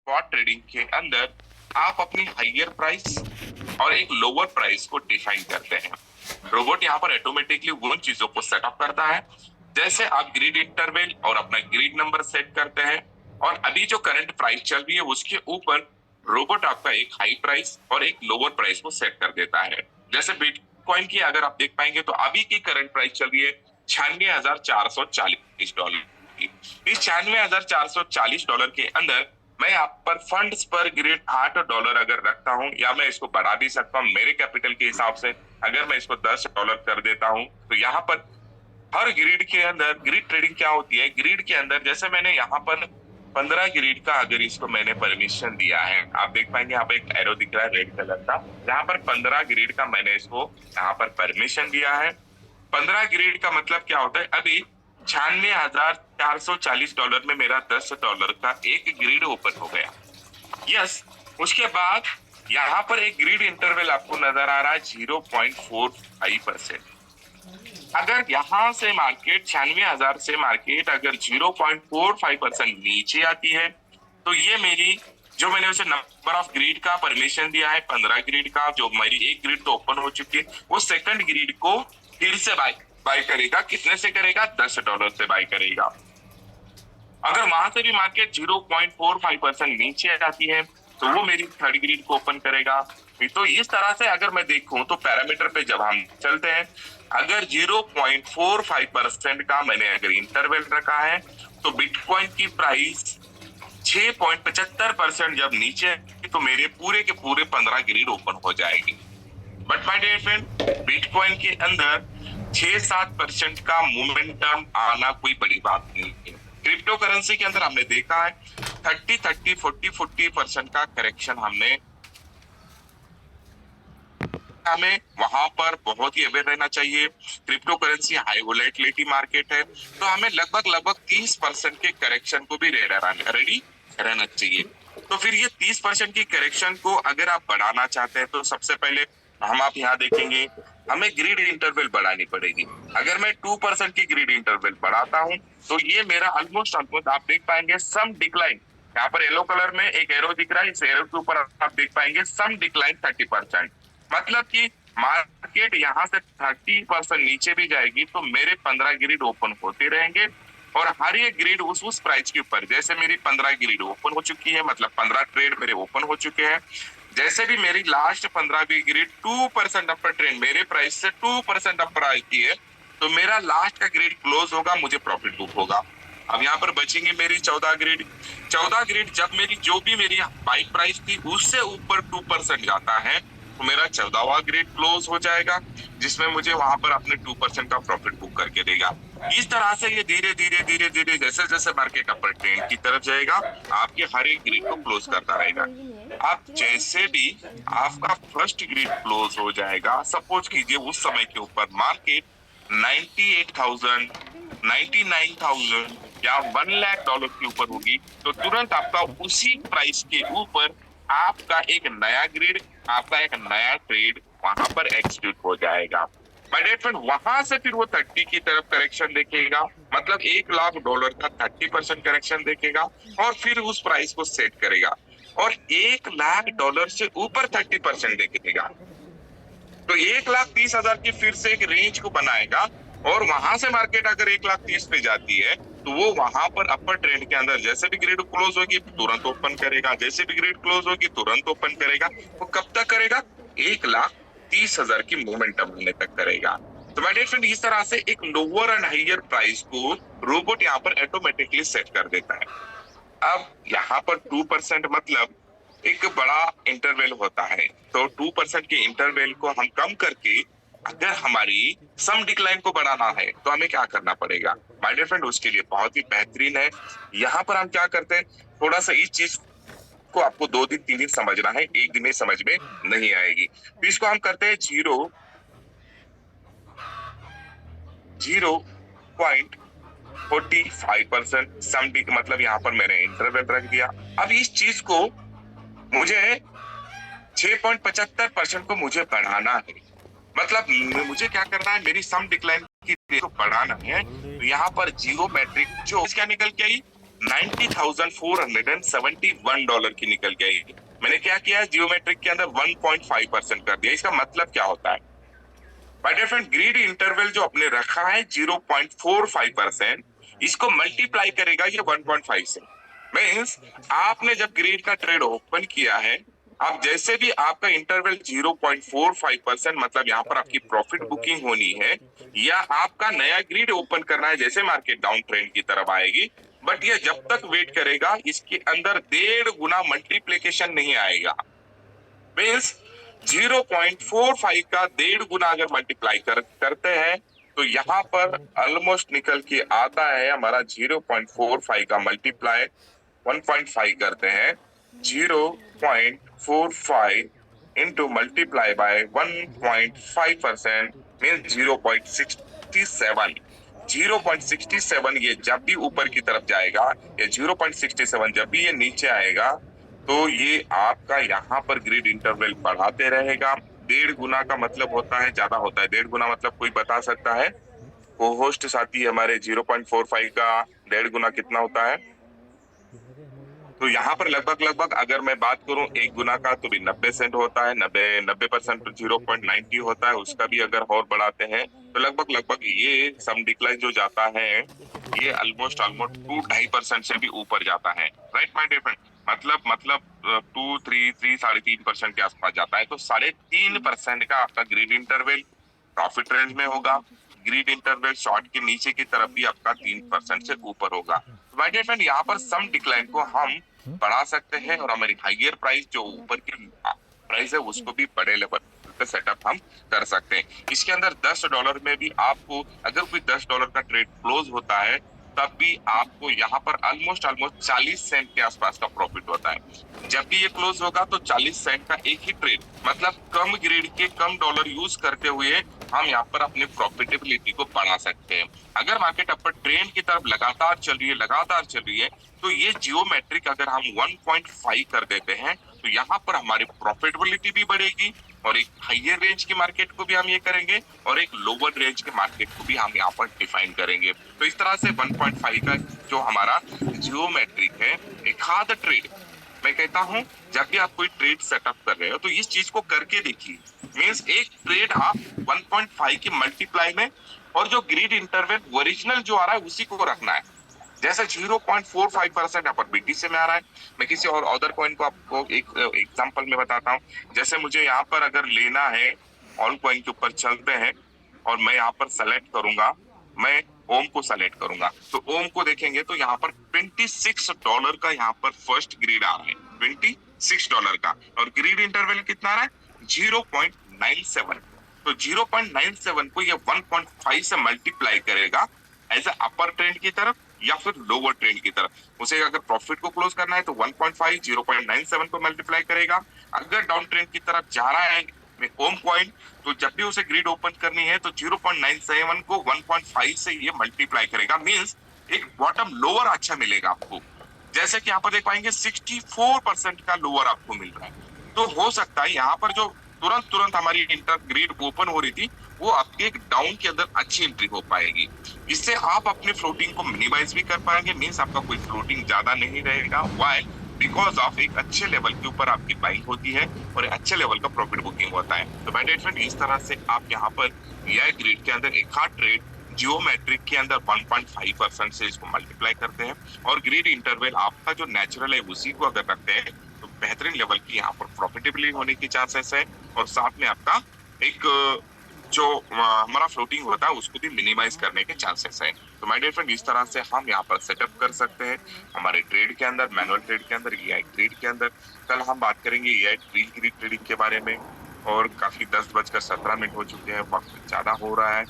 Spot trading के अंदर आप अपनी हाइयर प्राइस और एक लोअर प्राइस को डिफाइन करते हैं। रोबोट यहाँ पर ऑटोमेटिकली उन चीजों को सेटअप करता है जैसे आप ग्रिड इंटरवल और अपना ग्रिड नंबर सेट करते हैं, और अभी जो करंट प्राइस चल रही है उसके ऊपर रोबोट आपका एक हाई प्राइस और एक लोअर प्राइस को सेट कर देता है। जैसे बिटकॉइन की अगर आप देख पाएंगे तो अभी की करंट प्राइस चल रही है $96,440 की। इस $96,440 के अंदर मैं यहाँ पर फंड्स पर ग्रिड $8 अगर रखता हूँ, या मैं इसको बढ़ा भी सकता हूँ मेरे कैपिटल के हिसाब से। अगर मैं इसको $10 कर देता हूँ तो यहाँ पर हर ग्रिड के अंदर ग्रिड ट्रेडिंग क्या होती है, ग्रिड के अंदर जैसे मैंने यहाँ पर 15 ग्रिड का अगर इसको मैंने परमिशन दिया है, आप देख पाएंगे यहाँ पे एक एरो दिख रहा है रेड कलर का, यहाँ पर 15 ग्रिड का मैंने इसको यहाँ पर परमिशन दिया है। 15 ग्रिड का मतलब क्या होता है, अभी $96,440 में मेरा $10 का एक ग्रिड ओपन हो गया। यस, उसके बाद यहाँ पर एक ग्रिड इंटरवल आपको नजर आ रहा है 0.45%। अगर यहाँ से मार्केट 96,000 से मार्केट अगर 0.45% नीचे आती है तो ये मेरी जो मैंने उसे नंबर ऑफ ग्रिड का परमिशन दिया है 15 ग्रिड का, जो मेरी एक ग्रिड तो ओपन हो चुकी है, वो सेकंड ग्रिड को फिर से बाय करेगा। कितने से करेगा? $10 से बाय करेगा। अगर वहां से भी मार्केट 0.45% नीचे आती है तो वो मेरी थर्ड ग्रिड को ओपन करेगा। तो इस तरह से अगर मैं देखूं तो पैरामीटर पे जब हम चलते हैं, अगर 0.45% का मैंने अगर इंटरवल रखा है तो बिटकॉइन की प्राइस 6.75% जब नीचे तो मेरे पूरे के पूरे 15 ग्रिड ओपन हो जाएगी। But my dear friend, bitcoin के अंदर 6-7% का मोमेंटम आना कोई बड़ी बात नहीं है। क्रिप्टो करेंसी के अंदर हमने देखा है 40% का करेक्शन हमें वहां पर बहुत ही अवेयर रहना चाहिए। Crypto currency high volatility market है, तो हमें लगभग 30% के करेक्शन को भी रेडी रहना चाहिए। तो फिर ये 30% की करेक्शन को अगर आप बढ़ाना चाहते हैं तो सबसे पहले आप यहाँ देखेंगे हमें ग्रिड इंटरवल बढ़ानी पड़ेगी। अगर मैं 2% की ग्रिड इंटरवल बढ़ाता हूँ तो ये मेरा ऑलमोस्ट आप देख पाएंगे सम डिक्लाइन, यहाँ पर येलो कलर में एक एरो दिख रहा है, इस एरो के ऊपर आप देख पाएंगे सम डिक्लाइन 30%। मतलब कि मार्केट यहाँ से 30% नीचे भी जाएगी तो मेरे 15 ग्रिड ओपन होते रहेंगे, और हर एक ग्रिड उस प्राइस के ऊपर, जैसे मेरी 15 ग्रिड ओपन हो चुकी है, मतलब 15 ट्रेड मेरे ओपन हो चुके हैं, जैसे भी मेरी लास्ट 15वीं ग्रिड 2% अपर ट्रेंड मेरे प्राइस से 2% अपर आती है तो मेरा लास्ट का ग्रिड क्लोज होगा, मुझे प्रॉफिट बुक होगा। अब यहाँ पर बचेंगे मेरी 14 ग्रिड। 14 ग्रिड जब मेरी जो भी मेरी बाइक प्राइस थी उससे ऊपर 2% जाता है तो मेरा 14वां ग्रिड क्लोज हो जाएगा, जिसमें मुझे वहां पर अपने 2% का प्रॉफिट बुक करके देगा। इस तरह से ये धीरे धीरे जैसे जैसे मार्केट अपर ट्रेंड की तरफ जाएगा आपके हर एक ग्रिड को क्लोज करता रहेगा। आप जैसे भी आपका फर्स्ट ग्रिड क्लोज हो जाएगा, सपोज कीजिए उस समय के ऊपर मार्केट 98,000, 99,000 या $1,00,000 के ऊपर होगी, तो तुरंत आपका उसी प्राइस के ऊपर आपका एक नया ग्रिड, आपका एक नया ट्रेड वहां पर एग्जीक्यूट हो जाएगा। माय डियर फ्रेंड, वहां से फिर वो 30 की तरफ करेक्शन देखेगा, मतलब $1,00,000 का 30% करेक्शन देखेगा, और फिर उस प्राइस को सेट करेगा और $1,00,000 से ऊपर 30% देखेगा तो 1,30,000 की फिर से एक रेंज को बनाएगा, और वहां से मार्केट अगर 1,30,000 पे जाती है तो वो वहां पर अपर ट्रेंड के अंदर जैसे भी ग्रिड क्लोज होगी तुरंत ओपन करेगा, जैसे भी ग्रिड क्लोज होगी तुरंत ओपन करेगा। वो कब तक करेगा? 1,30,000 की मोमेंटम होने तक करेगा। तो माय डियर फ्रेंड, इस तरह से एक लोअर एंड हायर प्राइस को रोबोट यहाँ पर ऑटोमेटिकली सेट कर देता है। अब यहाँ पर 2% मतलब एक बड़ा इंटरवल होता है, तो 2% के इंटरवल को हम कम करके अगर हमारी सम डिक्लाइन को बढ़ाना है तो हमें क्या करना पड़ेगा? माय डियर फ्रेंड, उसके लिए बहुत ही बेहतरीन है। यहाँ पर हम क्या करते हैं, थोड़ा सा इस चीज को आपको 2 दिन 3 दिन समझना है, एक दिन में समझ में नहीं आएगी। तो इसको हम करते हैं 0.45% सम मतलब यहाँ पर मैंने इंटरवल रख दिया। अब इस चीज को मुझे 6.75% को मुझे बढ़ाना है, मतलब मुझे क्या करना है, मेरी सम डिक्लाइन की रेट को बढ़ाना है। तो यहाँ पर जियोमेट्रिक जो क्या निकल के आई $90,471 की निकल गई। मैंने क्या किया, जियोमेट्रिक के अंदर 1.5% कर दिया। इसका मतलब क्या होता है? My dear friend, grid interval जो अपने रखा है 0.45%, इसको मल्टीप्लाई करेगा ये 1.5 से। मीन्स आपने जब ग्रीड का ट्रेड ओपन किया है, आप जैसे भी आपका इंटरवल 0.45%, मतलब यहाँ पर आपकी प्रॉफिट बुकिंग होनी है, या आपका नया ग्रीड ओपन करना है, जैसे मार्केट डाउन ट्रेंड की तरफ आएगी, बट ये जब तक वेट करेगा इसके अंदर 1.5 गुना मल्टीप्लीकेशन नहीं आएगा। मीन्स 0.45 का 1.5 गुना अगर मल्टीप्लाई करते हैं तो यहाँ पर ऑलमोस्ट निकल के आता है हमारा 0.45 का मल्टीप्लाई 1.5 करते हैं, 0.45 इंटू मल्टीप्लाई बाय 1.5% मीन्स 0.67। 0.67 ये जब भी ऊपर की तरफ जाएगा, या 0.67 जब भी ये नीचे आएगा, तो ये आपका यहाँ पर ग्रिड इंटरवल बढ़ाते रहेगा। 1.5 गुना का मतलब होता है, ज्यादा होता है। 1.5 गुना मतलब कोई बता सकता है? को होस्ट साथी हमारे, 0.45 का 1.5 गुना कितना होता है? तो यहाँ पर लगभग लगभग अगर मैं बात करूं 1 गुना का, तो भी 90 सेंट होता है। 90% 0.90 होता है। उसका भी अगर और बढ़ाते हैं तो लगभग लगभग ये सम डिक्लाइन जो जाता है, ये ऑलमोस्ट 2-2.5% से भी ऊपर जाता है। राइट माय डियर फ्रेंड, मतलब 3.3% के आसपास जाता है। तो 3.5% का आपका ग्रीड इंटरवल प्रॉफिट रेंज में होगा। ग्रीड इंटरवल शॉर्ट के नीचे की तरफ भी आपका 3% से ऊपर होगा। माय डियर फ्रेंड, यहाँ पर सम डिक्लाइन को हम बढ़ा सकते हैं, और हमारी हाइयर प्राइस जो ऊपर की प्राइस है उसको भी बड़े लेवल पे सेटअप हम कर सकते हैं। इसके अंदर $10 में भी आपको अगर कोई $10 का ट्रेड क्लोज होता है, तब भी आपको यहाँ पर ऑलमोस्ट 40 सेंट के आसपास का प्रॉफिट होता है। जब भी ये क्लोज होगा तो 40 सेंट का एक ही ट्रेड, मतलब कम ग्रेड के कम डॉलर यूज करते हुए हम यहाँ पर अपनी प्रॉफिटेबिलिटी को बढ़ा सकते हैं। अगर मार्केट अपर ट्रेंड की तरफ लगातार चल रही है, तो ये जियोमेट्रिक अगर हम 1.5 कर देते हैं, तो यहाँ पर हमारी प्रॉफिटेबिलिटी भी बढ़ेगी, और एक हाइयर रेंज की मार्केट को भी हम ये करेंगे, और एक लोअर रेंज के मार्केट को भी हम यहाँ पर डिफाइन करेंगे। तो इस तरह से 1.5 का जो हमारा जियोमेट्रिक है, एक हाथ ट्रेड, मैं कहता हूं जब भी आप कोई ट्रेड सेटअप कर रहे हो तो इस चीज को करके देखिए। मींस एक ट्रेड आप 1.5 की मल्टीप्लाई में, और जो ग्रीड इंटरवल ओरिजिनल जो आ रहा है उसी को रखना है। जैसे 0.45% यहाँ पर बीटीसी में आ रहा है। मैं किसी और अदर कॉइन को आपको एक एग्जांपल में बताता हूँ। जैसे मुझे यहाँ पर अगर लेना है, ऑल कॉइन के ऊपर चलते हैं, और मैं यहाँ पर सेलेक्ट करूंगा, मैं ओम को सेलेक्ट करूंगा, तो ओम को देखेंगे तो यहाँ पर $26 का यहाँ पर फर्स्ट ग्रीड आ रहा है, $26 का, और ग्रीड इंटरवल कितना आ रहा है? 0.97। तो 0.97 को ये 1.5 से मल्टीप्लाई करेगा एज अपर ट्रेंड की तरफ या फिर लोअर ट्रेंड की तरफ। उसे अगर प्रॉफिट को क्लोज करना है तो 1.5 0.97 को मल्टीप्लाई करेगा। अगर डाउन ट्रेंड की तरफ जा रहा है ओम कॉइन, तो जब भी उसे ग्रिड ओपन करनी है तो 0.97 को 1.5 से ये मल्टीप्लाई करेगा। मींस एक बॉटम लोअर अच्छा मिलेगा आपको। जैसे कि यहाँ पर देख पाएंगे 64% का लोअर आपको मिल रहा है। तो हो सकता है यहाँ पर जो तुरंत तुरंत हमारी इंटर ग्रिड ओपन हो रही थी, वो आपके एक डाउन के अंदर अच्छी एंट्री हो पाएगी। इससे आप अपने फ्लोटिंग को मिनिमाइज भी कर पाएंगे। मींस आपका कोई फ्लोटिंग ज्यादा नहीं रहेगा। व्हाई? बिकॉज ऑफ एक अच्छे लेवल के ऊपर आपकी बाइंग होती है और अच्छे लेवल का प्रॉफिट बुकिंग होता है। तो माय डियर फ्रेंड, इस तरह से आप यहाँ पर एआई ग्रिड के अंदर एक हार्ड ट्रेड जियोमेट्रिक के अंदर 1.5% से इसको मल्टीप्लाई करते हैं, और ग्रिड इंटरवल आपका जो नेचुरल है उसी को अगर रखते हैं तो बेहतरीन लेवल की यहाँ पर प्रॉफिटेबिलिटी होने की चांसेस है, और साथ में आपका एक जो हमारा फ्लोटिंग होता है उसको भी मिनिमाइज करने के चांसेस है। तो माय डियर फ्रेंड, इस तरह से हम यहाँ पर सेटअप कर सकते हैं हमारे ट्रेड के अंदर, मैनुअल ट्रेड के अंदर, एआई ट्रेड के अंदर। कल हम बात करेंगे एआई ग्रीड ट्रेडिंग के बारे में, और काफी 10:17 हो चुके हैं, वक्त ज्यादा हो रहा है।